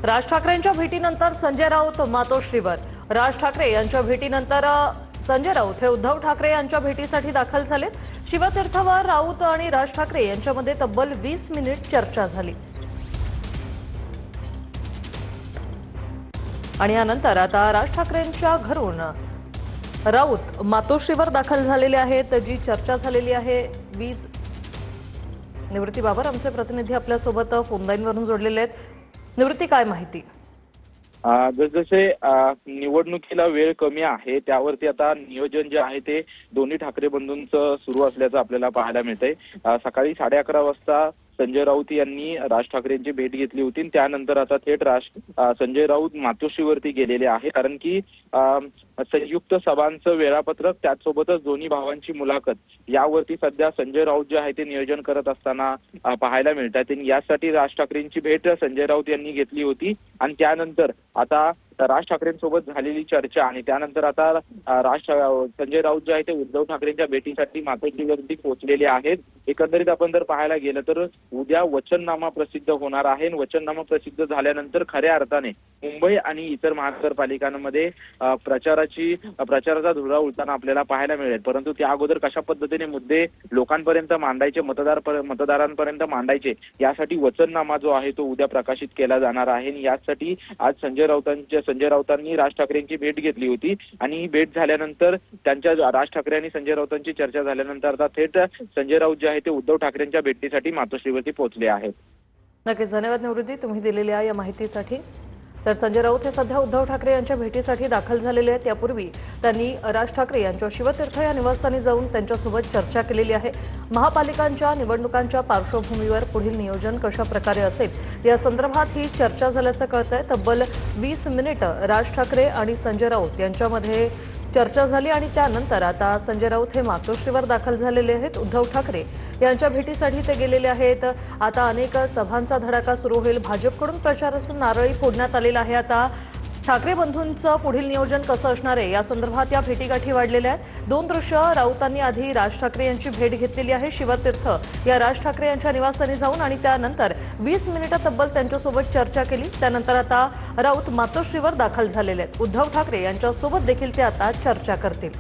राज ठाकरेंच्या भेटीनंतर संजय राऊत मातोश्रीवर। राज ठाकरे यांच्या भेटीनंतर संजय राऊत हे उद्धव ठाकरे यांच्या भेटीसाठी दाखल झालेत। शिवतीर्थवर राऊत आणि राज ठाकरे यांच्यामध्ये तब्बल 20 मिनिट चर्चा झाली आणि यानंतर आता राज ठाकरेंच्या घरून राऊत मातोश्रीवर दाखल झालेले आहेत। जी चर्चा झालेली आहे 20 निवृत्ती बाबर आमचे प्रतिनिधी आपल्या सोबत फोन लाईनवरून जोडलेले आहेत। निवृत्ती, काय माहिती? जसजसे निवडणुकीला वेळ कमी आहे त्यावरती आता नियोजन जे आहे ते दोन्ही ठाकरे बंधूंचं सुरू असल्याचं आपल्याला पाहायला मिळतंय। सकाळी 11:30 वाजता संजय राऊत यांनी राज ठाकरेंची भेट घेतली होती। त्यानंतर आता थेट संजय राऊत मातोश्रीवरती गेलेले आहे, कारण की संयुक्त सभांचं वेळापत्रक त्याचसोबतच दोन्ही भावांची मुलाखत यावरती सध्या संजय राऊत जे आहे ते नियोजन करत असताना पाहायला मिळतात। यासाठी राज ठाकरेंची भेट संजय राऊत यांनी घेतली होती आणि त्यानंतर आता राज ठाकरेंसोबत झालेली चर्चा आणि त्यानंतर आता संजय राऊत जे आहे ते उद्धव ठाकरेंच्या भेटीसाठी मातोश्रीवरती पोहोचलेले आहेत। एकंदरीत आपण जर पाहायला गेलं तर उद्या वचननामा प्रसिद्ध होणार आहे। वचननामा प्रसिद्ध झाल्यानंतर खऱ्या अर्थाने मुंबई आणि इतर महानगरपालिकांमध्ये प्रचाराचा धुरा उडताना आपल्याला पाहायला मिळेल। परंतु त्या अगोदर कशा पद्धतीने मुद्दे लोकांपर्यंत मांडायचे, मतदारांपर्यंत मांडायचे, यासाठी वचननामा जो आहे तो उद्या प्रकाशित केला जाणार आहे। यासाठी आज संजय राऊतांनी राज ठाकरेंची भेट घेतली होती आणि ही भेट झाल्यानंतर राज ठाकरे आणि संजय राऊतांची चर्चा झाल्यानंतर आता थेट संजय राऊत जे आहे ते उद्धव ठाकरेंच्या भेटीसाठी मातोश्रीवरती पोहोचले आहेत। नक्कीच धन्यवाद निवृत्ती, तुम्ही दिलेल्या या माहितीसाठी। तर संजय राऊत हे सध्या उद्धव ठाकरे यांच्या भेटीसाठी दाखल झालेले आहेत। त्यापूर्वी त्यांनी राज ठाकरे यांच्या शिवतीर्थ या निवासस्थानी जाऊन त्यांच्यासोबत चर्चा केलेली आहे। महापालिकांच्या निवडणुकांच्या पार्श्वभूमीवर पुढील नियोजन कशा प्रकारे असेल या संदर्भात ही चर्चा झाल्याचं कळतंय। तब्बल 20 मिनिटं राज ठाकरे आणि संजय राऊत यांच्यामध्ये चर्चा झाली आणि त्यानंतर आता संजय राऊत हे मातोश्रीवर दाखल झालेले आहेत। उद्धव ठाकरे यांच्या भेटीसाठी ते गेलेले आहेत। आता अनेक सभांचा धडाका सुरू होईल। भाजपकडून प्रचाराचं नारळी फोडण्यात आलेलं आहे। आता ठाकरे बंधूंचं पुढील नियोजन कसं असणार आहे या संदर्भात या भेटीगाठी वाढलेल्या आहेत। दोन दृश्य राऊतांनी आधी राज ठाकरे यांची भेट घेतलेली आहे शिवतीर्थ या राज ठाकरे यांच्या निवासस्थानी जाऊन आणि त्यानंतर 20 मिनिटं तब्बल त्यांच्यासोबत चर्चा केली। त्यानंतर आता राऊत मातोश्रीवर दाखल झालेले आहेत। उद्धव ठाकरे यांच्यासोबत देखील ते आता चर्चा करतील।